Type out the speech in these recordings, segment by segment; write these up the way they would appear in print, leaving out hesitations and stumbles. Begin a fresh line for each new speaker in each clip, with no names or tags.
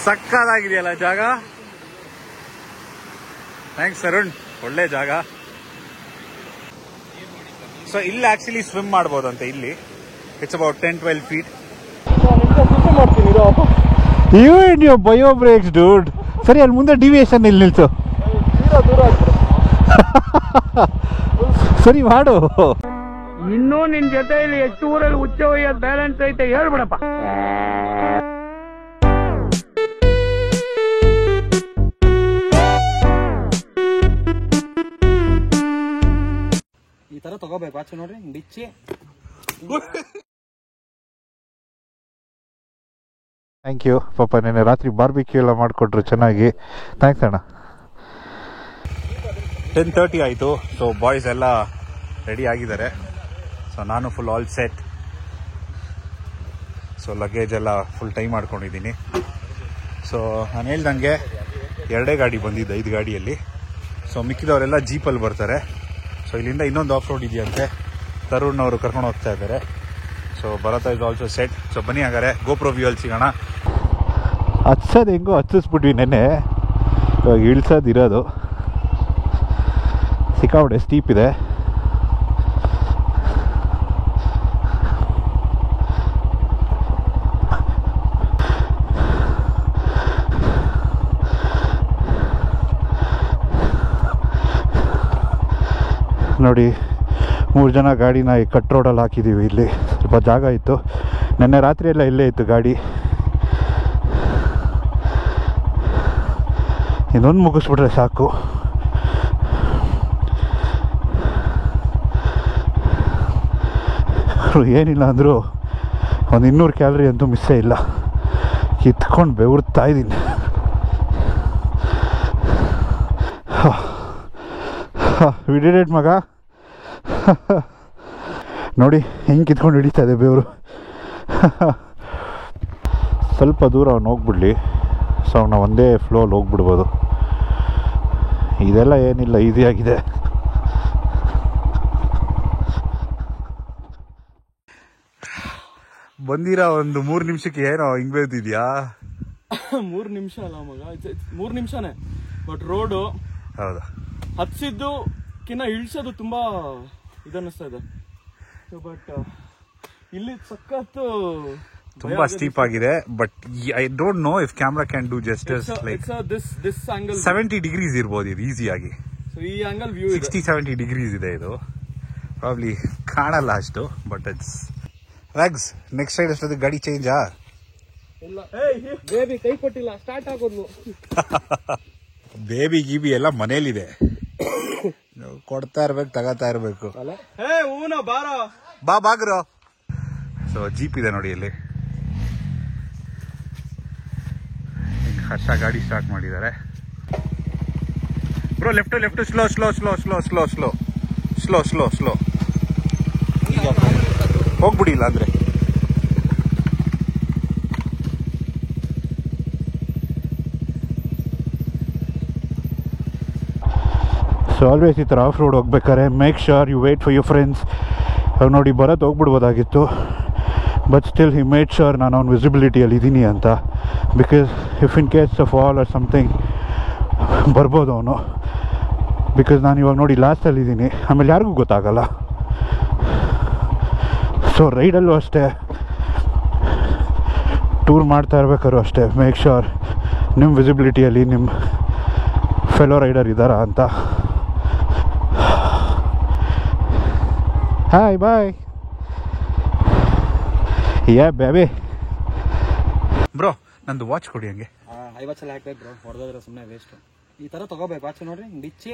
ಸಕ್ಕದಾಗಿದೆಯಲ್ಲ ಜಾಗ. ಥ್ಯಾಂಕ್ಸ್ ಅರುಣ್, ಒಳ್ಳೆ ಜಾಗ. ಸೊ ಇಲ್ಲಿ ಆಕ್ಚುಲಿ ಸ್ವಿಮ್ ಮಾಡ್ಬೋದಂತೆ. ಇಲ್ಲಿ ಇಟ್ಸ್ ಅಬೌಟ್ 10-12 feet.
ನೀವು ಬಯೋ ಬ್ರೇಕ್ಸ್ ಡೂಡ್. ಸರಿ, ಅಲ್ಲಿ ಮುಂದೆ ಡಿವಿಯೇಷನ್ ಇಲ್ಲಿ ನಿಲ್ಸು. ಸರಿ ಮಾಡು.
ಇನ್ನೂ ನಿನ್ ಜೊತೆಯಲ್ಲಿ ಎಷ್ಟು ಊರಲ್ಲಿ ಉಚ್ಚ ಒಯ್ಯೋದು ಬ್ಯಾಲೆನ್ಸ್ ಐತೆ ಹೇಳ್ಬಿಡಪ್ಪ.
ಈ ತರ ತಗೋಬೇಕು ವಾಚ್ ನೋಡ್ರಿ, ಬಿಚ್ಚಿ.
ಥ್ಯಾಂಕ್ ಯು ಪಾಪ, ನೆನ್ನೆ ರಾತ್ರಿ ಬಾರ್ಬಿಕ್ಯೂ ಎಲ್ಲ ಮಾಡಿಕೊಟ್ರು ಚೆನ್ನಾಗಿ. ಥ್ಯಾಂಕ್ಸ್ ಅಣ್ಣ.
10:30 ಆಯಿತು. ಸೊ ಬಾಯ್ಸ್ ಎಲ್ಲ ರೆಡಿ ಆಗಿದ್ದಾರೆ. ಸೊ ನಾನು full all set. So luggage ಎಲ್ಲ ಫುಲ್ ಟೈಮ್ ಮಾಡ್ಕೊಂಡಿದ್ದೀನಿ. ಸೊ ನಾನು ಹೇಳ್ದಂಗೆ 2 ಗಾಡಿ ಬಂದಿದ್ದು 5 ಗಾಡಿಯಲ್ಲಿ. ಸೊ ಮಿಕ್ಕಿದವರೆಲ್ಲ ಜೀಪಲ್ಲಿ ಬರ್ತಾರೆ. ಸೊ ಇಲ್ಲಿಂದ ಇನ್ನೊಂದು ಆಫ್ ರೋಡ್ ಇದೆಯಂತೆ, ತರುಣ್ ಅವರು ಕರ್ಕೊಂಡು ಹೋಗ್ತಾ ಇದ್ದಾರೆ. So Bharath is also set. So ಬನ್ನಿ ಹಾಗಾದ್ರೆ ಗೋಪ್ರೋ ವ್ಯೂ ಅಲ್ಲಿ ಸಿಗೋಣ.
ಹತ್ಸೋದು ಹೆಂಗೋ ಹತ್ತಿಸ್ಬಿಟ್ವಿ ನೆನ್ನೆ, ಇವಾಗ ಇಳ್ಸೋದು ಇರೋದು. ಸಿಕ್ಕಾಪಟ್ಟೆ ಸ್ಟೀಪ್ ಇದೆ. ನೋಡಿ 3 ಜನ ಗಾಡಿನ ಈ ಕಟ್ ರೋಡಲ್ಲಿ ಹಾಕಿದ್ದೀವಿ. ಇಲ್ಲಿ ಸ್ವಲ್ಪ ಜಾಗ ಇತ್ತು, ನೆನ್ನೆ ರಾತ್ರಿ ಎಲ್ಲ ಇಲ್ಲೇ ಇತ್ತು ಗಾಡಿ. ಇನ್ನೊಂದು ಮುಗಿಸ್ಬಿಟ್ರೆ ಸಾಕು. ಏನಿಲ್ಲ ಅಂದರೂ ಒಂದು 200 ಕ್ಯಾಲರಿ ಅಂತೂ ಮಿಸ್ಸೇ ಇಲ್ಲ. ಕಿತ್ಕೊಂಡು ಬೆವರ್ತಾ ಇದ್ದೀನಿ. ವಿಡಿಡೇಟ್ ಮಗ ನೋಡಿ ಹೆಂಗೆ ಕಿತ್ಕೊಂಡು ಹಿಡಿತಾ ಇದೆ ಬೆವರು. ಸ್ವಲ್ಪ ದೂರ ಅವ್ನು ಹೋಗ್ಬಿಡ್ಲಿ, ಸೊ ಅವನ್ನ ಒಂದೇ ಫ್ಲೋಲ್ಲಿ ಹೋಗ್ಬಿಡ್ಬೋದು. ಇದೆಲ್ಲ ಏನಿಲ್ಲ, ಈಸಿಯಾಗಿದೆ.
ಬಂದಿರೋ ಒಂದು 3 ನಿಮಿಷಕ್ಕೆ ಏನೋ ಹಿಂಗ್ ಬೇಯ್ತಿದ್ಯಾ?
3 ನಿಮಿಷ ಅಲ್ಲ ಮಗ, 3 ನಿಮಿಷನೇ. ಬಟ್ ರೋಡು
ಹೌದಾ,
ಹತ್ಸಿದ್ದು ಕಿನ್ನ ಇಳಿಸೋದು ತುಂಬಾ ಇದನ್ನಿಸ್ತಾ ಇದೆ. ಬಟ್ ಇಲ್ಲಿ ಸಖತ್ತು
ತುಂಬಾ ಸ್ಟೀಪ್ ಆಗಿದೆ. But I don't know if camera can do justice. Like
this angle
70 degrees ಇರ್ಬೋದು ಇದು ಈಸಿಯಾಗಿ.
ಸೊ ಈ ಆಂಗಲ್ ವ್ಯೂ
60-70 ಡಿಗ್ರೀಸ್ ಇದೆ ಇದು. ಪ್ರಾಬ್ಲಿ ಕಾಣಲ್ಲ ಅಷ್ಟು, ಬಟ್ ಇಟ್ಸ್ ವ್ಯಾಗ್ಸ್. ನೆಕ್ಸ್ಟ್ ಸೈಡ್ ಅಷ್ಟೊಂದು ಗಾಡಿ ಚೇಂಜಾ?
ಇಲ್ಲ, ಬೇಬಿ ಕೈ ಕೊಟ್ಟಿಲ್ಲ, ಸ್ಟಾರ್ಟ್ ಆಗೋದು.
ಬೇಬಿ ಗೀಬಿ ಎಲ್ಲ ಮನೇಲಿದೆ, ಕೊಡ್ತಾ ಇರ್ಬೇಕು, ತಗೋತಾ ಇರ್ಬೇಕು. ಬಾ ಬಾಗ್ರು. ಸೊ ಜೀಪ್ ಇದೆ ನೋಡಿ ಇಲ್ಲಿ. ಹರ್ಷ ಗಾಡಿ ಸ್ಟಾರ್ಟ್ ಮಾಡಿದ್ದಾರೆ. Bro left left, slow slow slow slow slow slow slow slow slow ಹೋಗ್ಬಿಡಿ ಇಲ್ಲ ಅಂದ್ರೆ.
ಸೊ ಆಲ್ವೇಸ್ ಈ ಥರ ಆಫ್ ರೋಡ್ ಹೋಗ್ಬೇಕಾರೆ make sure you wait for your friends. ಅವಾಗ ನೋಡಿ ಬರೋದು ಹೋಗ್ಬಿಡ್ಬೋದಾಗಿತ್ತು, but still he made sure ನಾನು ಅವ್ನ ವಿಸಿಬಿಲಿಟಿಯಲ್ಲಿ ಇದ್ದೀನಿ ಅಂತ. Because if in case of fall or something ಬರ್ಬೋದು ಅವನು. ಬಿಕಾಸ್ ನಾನು ಇವಾಗ ನೋಡಿ ಲಾಸ್ಟಲ್ಲಿ ಇದ್ದೀನಿ, ಆಮೇಲೆ ಯಾರಿಗೂ ಗೊತ್ತಾಗಲ್ಲ. ಸೊ ರೈಡಲ್ಲೂ ಅಷ್ಟೇ, ಟೂರ್ ಮಾಡ್ತಾ ಇರ್ಬೇಕಾದ್ರು ಅಷ್ಟೇ, ಮೇಕ್ ಶ್ಯೂರ್ ನಿಮ್ಮ ವಿಸಿಬಿಲಿಟಿಯಲ್ಲಿ ನಿಮ್ಮ ಫೆಲೋ ರೈಡರ್ ಇದ್ದಾರಾ ಅಂತ. Hi bye. Yeah baby.
Bro ನಂದು ವಾಚ್ ಕೊಡಿ ಹಂಗೆ.
50 ಸಲ ಹಾಕ್ಬೇಕು ಬ್ರೋ, ಹೊಡೆದ್ರೆ ಸುಮ್ಮನೆ ವೇಸ್ಟ್. ಈ ತರ ತಗೋಬೇಕು ವಾಚ್ ನೋಡ್ರಿ, ಬಿಚ್ಚಿ.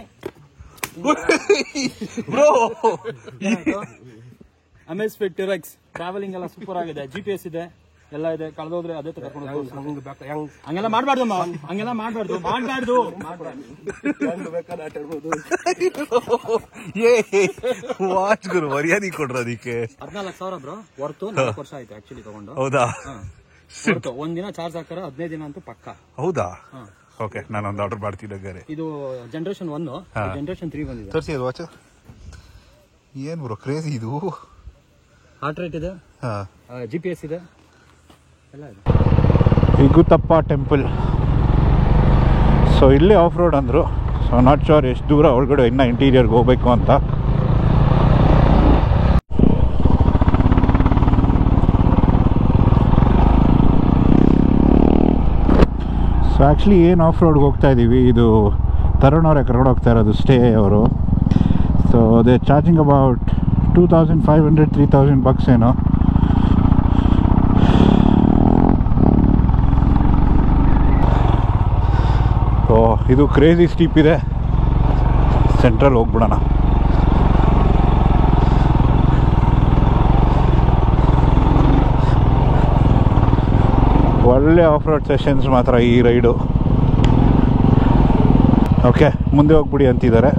ಬ್ರೋ
ಅಮೇಸ್ಫಿಟ್ ಟಿರೆಕ್ಸ್ ಟ್ರಾವೆಲಿಂಗ್ ಎಲ್ಲ ಸೂಪರ್ ಆಗಿದೆ. GPS ಇದೆ, ಎಲ್ಲ ಇದೆ. ಕಳೆದೋದ್ರೆ ಅದೇ ಕರ್ಕೊಂಡು ಹಂಗೆಲ್ಲ ಮಾಡ್ಬಾರ್ದು, ಹಂಗೆಲ್ಲ ಮಾಡ್ಬಾರ್ದು.
ವಾಚ್ ಗುರು ಮರ್ಯಾದೆ ಕೊಡ್ರ ಅದಕ್ಕೆ.
14,000 ಬ್ರೋ, ವರ್ತು 4 ವರ್ಷ ಆಯ್ತು ಆಕ್ಚುಲಿ ತಗೊಂಡು.
ಹೌದಾ?
ಒಂದಿನ ಚಾರ್ಜ್ ಹಾಕಾರ 15 ದಿನ ಅಂತೂ ಪಕ್ಕ.
ಹೌದಾ? ಓಕೆ, ನಾನೊಂದು ಆರ್ಡರ್ ಮಾಡ್ತಿದ್ದೆ.
ಇದು ಜನರೇಷನ್ 1, ಜನರೇಷನ್ 3 ಬಂದಿದೆ.
ತೋರಿಸಿ ಅದು ವಾಚ್. ಏನ್ ಬ್ರೋ ಕ್ರೇಜಿ ಇದು.
ಹಾರ್ಟ್ ರೇಟ್ ಇದೆ, GPS ಇದೆ, ಎಲ್ಲ ಇದೆ.
ಇಗುತಪ್ಪ ಟೆಂಪಲ್. ಸೊ ಇಲ್ಲೇ ಆಫ್ ರೋಡ್ ಅಂದರು. ಸೊ ನಾಟ್ ಶೋರ್ ಎಷ್ಟು ದೂರ ಒಳಗಡೆ ಇನ್ನೂ ಇಂಟೀರಿಯರ್ಗೆ ಹೋಗ್ಬೇಕು ಅಂತ. ಸೊ ಆ್ಯಕ್ಚುಲಿ ಏನು ಆಫ್ ರೋಡ್ಗೆ ಹೋಗ್ತಾ ಇದ್ದೀವಿ, ಇದು ತರುಣ್ ಅವರೇ ಕರ್ಕೊಂಡು ಹೋಗ್ತಾ ಇರೋದು, ಸ್ಟೇ ಅವರು. So they charging about 2500-3000 bucks ಏನೋ. ಓ ಇದು ಕ್ರೇಜಿ ಸ್ಟೀಪ್ ಇದೆ. ಸೆಂಟ್ರಲ್ ಹೋಗ್ಬಿಡೋಣ. ಒಳ್ಳೆ ಆಫ್ ರೋಡ್ ಸೆಷನ್ಸ್ ಮಾತ್ರ ಈ ರೈಡು. ಓಕೆ ಮುಂದೆ ಹೋಗ್ಬಿಡಿ ಅಂತಿದ್ದಾರೆ.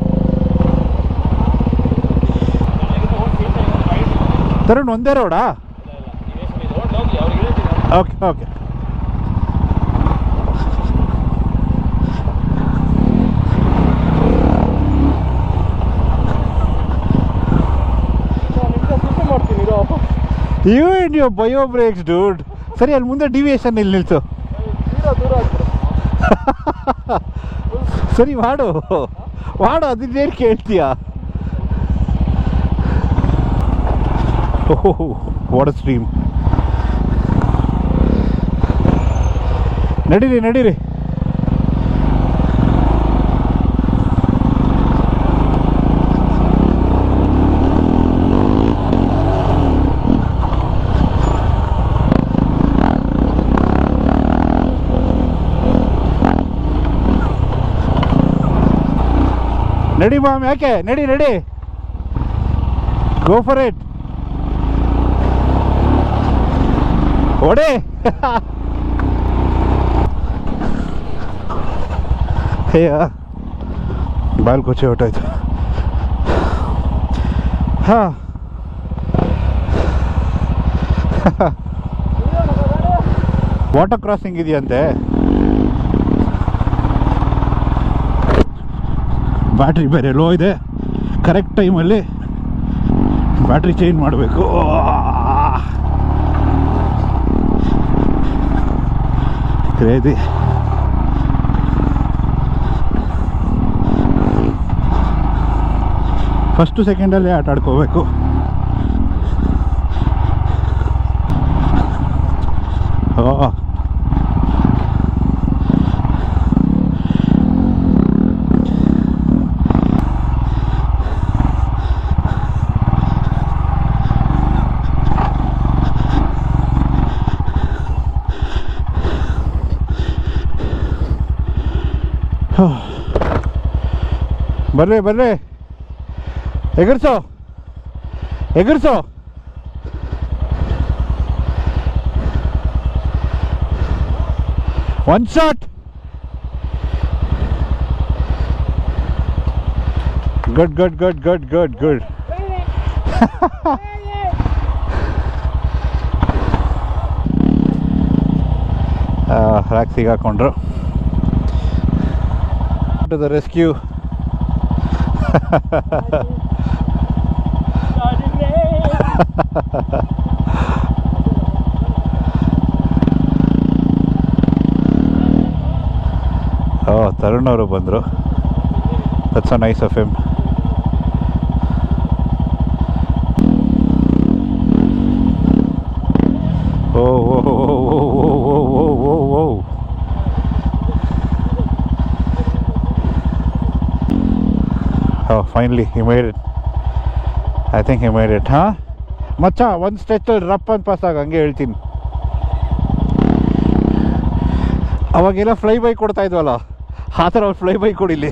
ತರುಣ್ ಒಂದೇ ರೋಡಾ? Okay okay. You and your bio brakes, dude. ಸರಿ ಅಲ್ಲಿ ಮುಂದೆ ಡಿವಿಯೇಷನ್ ಇಲ್ಲಿ ನಿಲ್ಸು. ಸರಿ ಮಾಡು ಅದನ್ನೇನು ಕೇಳ್ತೀಯಾ? ಓಹ್ ವಾಟ್ ಅ ಸ್ಟ್ರೀಮ್. ನಡೀರಿ. ನಡಿ ಮಾಮ್, ಯಾಕೆ ನಡಿ ಗೋ ಫಾರ್ ಇಟ್. ಓಡೆ ಹೇಯ ಬಾಲ್ ಕೊಚ್ಚೆ ಹೊಟ್ಟಾಯ್ತು. ಹಾಂ ವಾಟರ್ ಕ್ರಾಸಿಂಗ್ ಇದೆಯಂತೆ. ಬ್ಯಾಟ್ರಿ ಬೇರೆ ಲೋ ಇದೆ. ಕರೆಕ್ಟ್ ಟೈಮಲ್ಲಿ ಬ್ಯಾಟ್ರಿ ಚೇಂಜ್ ಮಾಡಬೇಕು. ಕ್ರೇಜಿ. ಫಸ್ಟು ಸೆಕೆಂಡಲ್ಲೇ ಆಟ ಆಡ್ಕೋಬೇಕು. ಬರ್ರಿ ಎಗರ್ಸೋ ಒನ್ ಶಾಟ್. ಗುಡ್. ರಾಕ್ ಸಿಗಾಕೊಂಡ್ರು. To the rescue. ತರುಣ್ ಅವರು ಬಂದರು. That's a nice of him. Finally he made it. I think he made it. ಮಚ್ಚ ಒಂದು ಸ್ಟೆಚ್ಚಲ್ಲಿ ರಪ್ ಅಂತ ಪಾಸ್ ಆಗ ಹಂಗೆ ಹೇಳ್ತೀನಿ. ಅವಾಗೆಲ್ಲ ಫ್ಲೈ ಬೈ ಕೊಡ್ತಾ ಇದ್ವಲ್ಲ, ಆ ಥರ ಅವ್ರು ಫ್ಲೈ ಬೈ ಕೊಡಿಲಿ.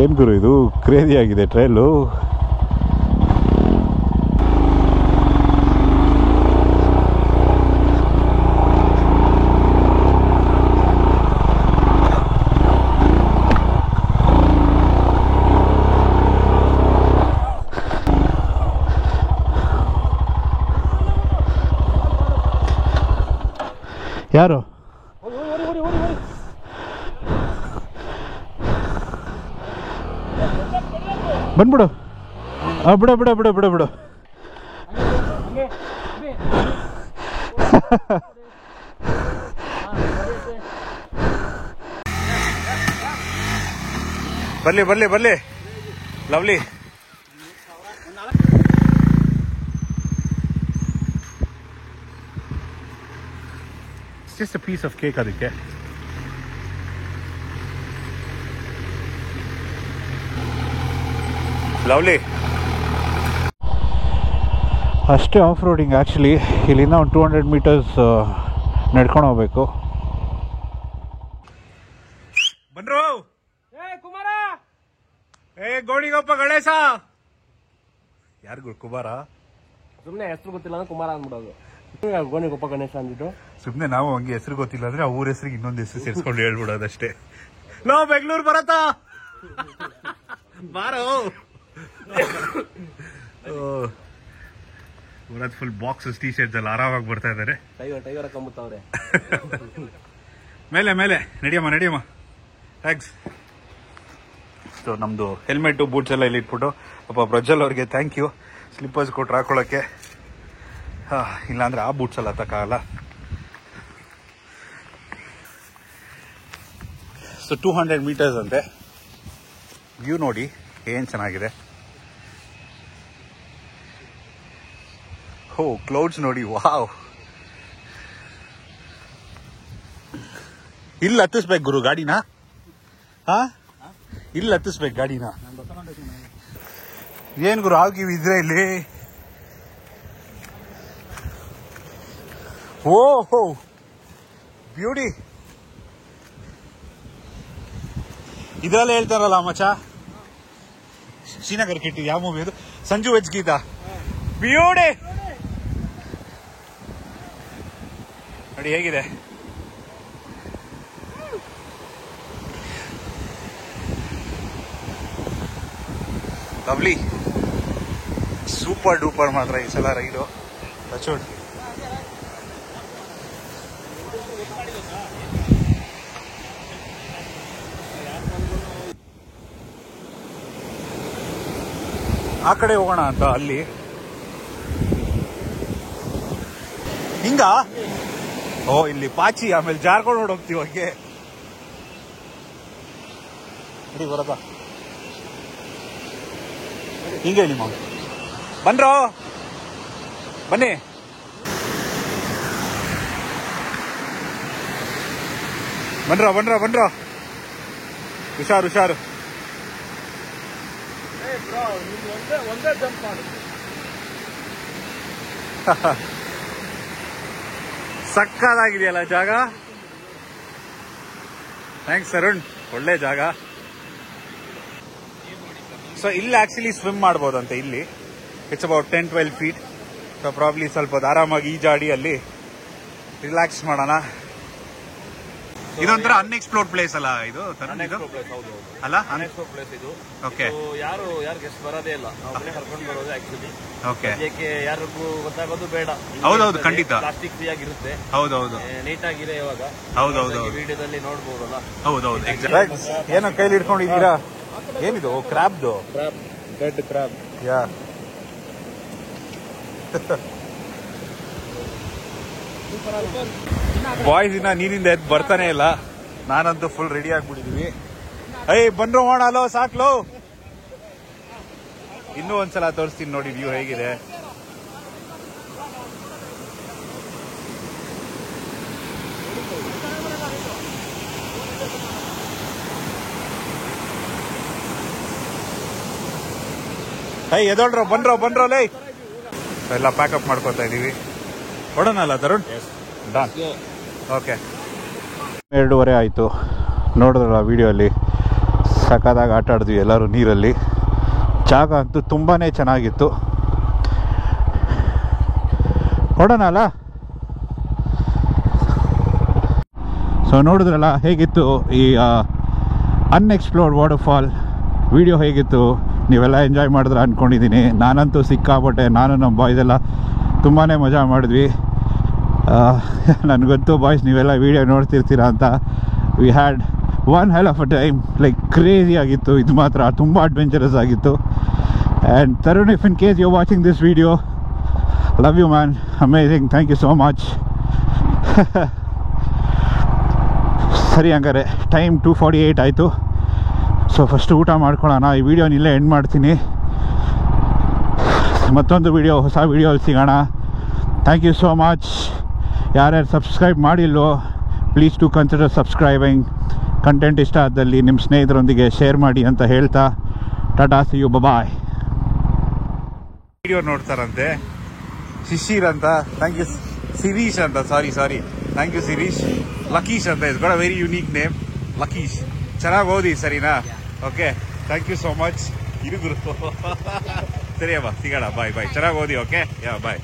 ಏನು ಗುರು ಇದು ಕ್ರೇಜಿ ಆಗಿದೆ ಟ್ರೈಲು. ಯಾರು ಬಂದ್ಬಿಡು. ಬಿಡು
ಬರ್ಲಿ ಬರ್ಲಿ ಬರ್ಲಿ lovely. Just a piece of cake ಅದಕ್ಕೆ. ಲವ್ಲಿ.
ಅಷ್ಟೇ ಆಫ್ ರೋಡಿಂಗ್ ಆ್ಯಕ್ಚುಲಿ. ಇಲ್ಲಿಂದ ಒಂದು 200 ಮೀಟರ್ಸ್ ನಡ್ಕೊಂಡು ಹೋಗ್ಬೇಕು.
ಬನ್ರೋ ಏ ಗೋಣಿಗೊಪ್ಪ ಗಣೇಶ. ಯಾರಿಗೂ ಕುಮಾರ
ಸುಮ್ಮನೆ ಹೆಸರು ಗೊತ್ತಿಲ್ಲ ಅಂದ್ರೆ ಕುಮಾರ ಅಂದ್ಬಿಡೋದು. ಗೋಣಿಗೊಪ್ಪ ಗಣೇಶ ಅಂದಿದ್ದು
ಸುಮ್ಮನೆ ನಾವು ಹಂಗೆ ಹೆಸರು ಗೊತ್ತಿಲ್ಲ ಅಂದ್ರೆ ಆ ಊರ ಹೆಸರಿಗೆ ಇನ್ನೊಂದು ಹೆಸರು ಸೇರಿಸ್ಕೊಂಡು ಹೇಳ್ಬಿಡೋದಷ್ಟೇ. ಲೋ ಬೆಂಗಳೂರು ಬರತ್ತ ಬಾರೋ. ಊರದ್ ಫುಲ್ ಬಾಕ್ಸಸ್ ಟೀ ಶರ್ಟ್ಸ್ ಎಲ್ಲ ಆರಾಮಾಗಿ ಬರ್ತಾ ಇದಾರೆ.
ಟೈಗರ್ ಹಾಕೊಂಬಿಟ್ಟವ್ರೆ.
ಮೇಲೆ ಮೇಲೆ ನಡಿಯಮ್ಮ ನಡಿಯಮ್ಮ. ಥ್ಯಾಂಕ್ಸ್. ಸೊ ನಮ್ದು ಹೆಲ್ಮೆಟ್ ಬೂಟ್ಸ್ ಎಲ್ಲ ಇಲ್ಲಿ ಇಟ್ಬಿಟ್ಟು ಪಾಪ ಪ್ರಜ್ವಲ್ ಅವ್ರಿಗೆ ಥ್ಯಾಂಕ್ ಯು. ಸ್ಲಿಪ್ಪರ್ಸ್ ಕೊಟ್ರು ಹಾಕೊಳ್ಳೋಕ್ಕೆ. ಇಲ್ಲಾಂದ್ರೆ ಆ ಬೂಟ್ಸ್ ಎಲ್ಲ ತಕ್ಕಾಗಲ್ಲ. ಸೊ 200 ಮೀಟರ್ಸ್ ಅಂತೆ. ವ್ಯೂ ನೋಡಿ ಏನ್ ಚೆನ್ನಾಗಿದೆ. ಹೋ ಕ್ಲೌಡ್ಸ್ ನೋಡಿ. ವಾವ್. ಇಲ್ಲಿ ಹತ್ತಿಸ್ಬೇಕು ಗುರು ಗಾಡಿನ. ಇಲ್ಲಿ ಹತ್ತಿಸ್ಬೇಕು ಗಾಡಿನ. ಏನ್ ಗುರು ಆಗಿವ್ ಇದ್ರೆ ಇಲ್ಲಿ. ಓಹೋ ಬ್ಯೂಟಿ. ಇದ್ರಲ್ಲೇ ಹೇಳ್ತಾರಲ್ಲ ಮಚ್ಚ, ಶ್ರೀನಗರ್ ಕಿಟ್ಟಿ ಯಾವ ಮೂವಿ ಅದು, ಸಂಜು ವೆಜ್ ಗೀತಾ. ಬ್ಯೂಟಿ ನೋಡಿ ಹೇಗಿದೆ. ಲವ್ಲಿ. ಸೂಪರ್ ಡೂಪರ್ ಮಾತ್ರ ಈ ಸಲ ರೈಲು. ರಚೋಡ್ ಆ ಕಡೆ ಹೋಗೋಣ ಅಂತ ಅಲ್ಲಿ ಹಿಂಗ. ಓ ಇಲ್ಲಿ ಪಾಚಿ ಆಮೇಲೆ ಜಾರ್ಕೊಂಡು ಹೋಗ್ತೀವಿ ಹಂಗೆ. ನೋಡಿ ಬರಪ್ಪ ಹಿಂಗೆ ನಿಮ್ಮ ಬನ್ರೋ ಬನ್ನಿ. ಬನ್ರೋ ಬನ್ರೋ ಬನ್ರೋ. ಹುಷಾರು ಹುಷಾರು.
ಒಂದೇ ಜಂಪ್ ಮಾಡು.
ಸಕ್ಕದಾಗಿದೆಯಲ್ಲ ಜಾಗ. ಥ್ಯಾಂಕ್ಸ್ ಅರುಣ್, ಒಳ್ಳೆ ಜಾಗ. ಸೊ ಇಲ್ಲಿ ಆಕ್ಚುಲಿ ಸ್ವಿಮ್ ಮಾಡ್ಬೋದಂತೆ. ಇಲ್ಲಿ it's about 10-12 feet. So probably ಸ್ವಲ್ಪ ಆರಾಮಾಗಿ ಈಜಾಡಿ ಅಲ್ಲಿ ರಿಲ್ಯಾಕ್ಸ್ ಮಾಡೋಣ. ಇದೊಂಥರ ಅನ್ಎಕ್ಸ್ಪ್ಲೋರ್ಡ್ ಪ್ಲೇಸ್ ಅಲ್ಲ ಇದು ಅಲ್ಲ?
ಅನ್ಎಕ್ಸ್ಪ್ಲೋರ್ಡ್ ಪ್ಲೇಸ್ ಇದು.
ಓಕೆ.
ಯಾರು ಗೆಸ್ಟ್ ಬರೋದೇ ಇಲ್ಲ, ನಾವು ಕರ್ಕೊಂಡು ಬರೋದು ಆಕ್ಚುಲಿ.
ಓಕೆ.
ಯಾರಿಗೂ ಗೊತ್ತಾಗೋದು ಬೇಡ.
ಹೌದೌದು ಖಂಡಿತ.
ಪ್ಲಾಸ್ಟಿಕ್ ಫ್ರೀ ಆಗಿರುತ್ತೆ.
ಹೌದೌದು
ನೀಟಾಗಿದೆ ಇವಾಗ.
ಹೌದೌದು
ವಿಡಿಯೋದಲ್ಲಿ ನೋಡ್ಬೋದಲ್ಲ.
ಹೌದೌದು. ಏನೋ ಕೈಲಿ ಇಟ್ಕೊಂಡಿದ್ದೀರಾ? ಏನಿದು? ಕ್ರಾಬ್ದು?
Red crab.
ಯಾ. ಬಾಯ್ಸ್ ಇನ್ನ ನೀರಿಂದ ಎದ್ದು ಬರ್ತಾನೆ ಇಲ್ಲ. ನಾನಂತೂ ಫುಲ್ ರೆಡಿ ಆಗ್ಬಿಟ್ಟಿದೀವಿ. ಬಂದ್ರು ಮಾಡಲೋ ಸಾಕ್ಲೋ. ಇನ್ನೂ ಒಂದ್ಸಲ ತೋರಿಸ್ತೀನಿ ನೋಡಿ ವ್ಯೂ ಹೇಗಿದೆ. ಎದೊಳ್ರೋ ಬನ್ರೋ ಲೈ. ಎಲ್ಲ ಪ್ಯಾಕಪ್ ಮಾಡ್ಕೊತಾ ಇದೀವಿ. ಹೊಡೋಣಲ್ಲ ತರುಣ್? ಡನ್. ಓಕೆ.
2:30 ಆಯಿತು. ನೋಡಿದ್ರಲ್ಲ ವಿಡಿಯೋಲ್ಲಿ ಸಖತ್ತಾಗಿ ಆಟ ಆಡಿದ್ವಿ ಎಲ್ಲರೂ ನೀರಲ್ಲಿ. ಜಾಗ ಅಂತೂ ತುಂಬಾ ಚೆನ್ನಾಗಿತ್ತು. ಹೊಡೋಣಲ್ಲ. ಸೊ ನೋಡಿದ್ರಲ್ಲ ಹೇಗಿತ್ತು ಈ ಅನ್ಎಕ್ಸ್ಪ್ಲೋರ್ಡ್ ವಾಟರ್ಫಾಲ್. ವಿಡಿಯೋ ಹೇಗಿತ್ತು? ನೀವೆಲ್ಲ ಎಂಜಾಯ್ ಮಾಡಿದ್ರೆ ಅಂದ್ಕೊಂಡಿದ್ದೀನಿ. ನಾನಂತೂ ಸಿಕ್ಕಾಪಟ್ಟೆ. ನಾನು ನಮ್ಮ ಬಾಯ್ಸ್ ಎಲ್ಲ ತುಂಬಾ ಮಜಾ ಮಾಡಿದ್ವಿ. ನನಗಂತೂ ಬಾಯ್ಸ್ ನೀವೆಲ್ಲ ವೀಡಿಯೋ ನೋಡ್ತಿರ್ತೀರ ಅಂತ. We had one hell of a time. Like crazy ಆಗಿತ್ತು. ಇದು ಮಾತ್ರ ತುಂಬ ಅಡ್ವೆಂಚರಸ್ ಆಗಿತ್ತು. And Tarun, if in case you watching this video, love you man. Amazing. Thank you so much. ಸರಿ, ಹಂಗಾರೆ ಟೈಮ್ 2:48 ಆಯಿತು. ಸೊ ಫಸ್ಟ್ ಊಟ ಮಾಡ್ಕೊಳ್ಳೋಣ. ಈ ವಿಡಿಯೋನ ಇಲ್ಲೇ ಎಂಡ್ ಮಾಡ್ತೀನಿ. ಮತ್ತೊಂದು ವಿಡಿಯೋ, ಹೊಸ ವಿಡಿಯೋಲ್ಲಿ ಸಿಗೋಣ. Thank you so much. ಯಾರ್ಯಾರು ಸಬ್ಸ್ಕ್ರೈಬ್ ಮಾಡಿಲ್ವೋ please to consider subscribing. Content ಇಷ್ಟ ಆದಲ್ಲಿ ನಿಮ್ಮ ಸ್ನೇಹಿತರೊಂದಿಗೆ ಶೇರ್ ಮಾಡಿ ಅಂತ ಹೇಳ್ತಾ tata, see you, bye.
Video ನೋಡ್ತಾರಂತೆ ಶಿಶಿರ್ ಅಂತ. Thank you. ಸಿರೀಶ್ ಅಂತ, sorry thank you Sirish. Lakish ಅಂತ, is got a very unique name, Lakish. ಚೆನ್ನಾಗಿ ಓದಿ, ಸರಿನಾ? Okay, thank you so much. ಇದು ಗುರು. ಸರಿ ಅಮ್ಮ, ಸಿಗೋಣ. ಬಾಯ್. ಚೆನ್ನಾಗಿ ಓದಿ. ಓಕೆ, ಯಾ, ಬಾಯ್.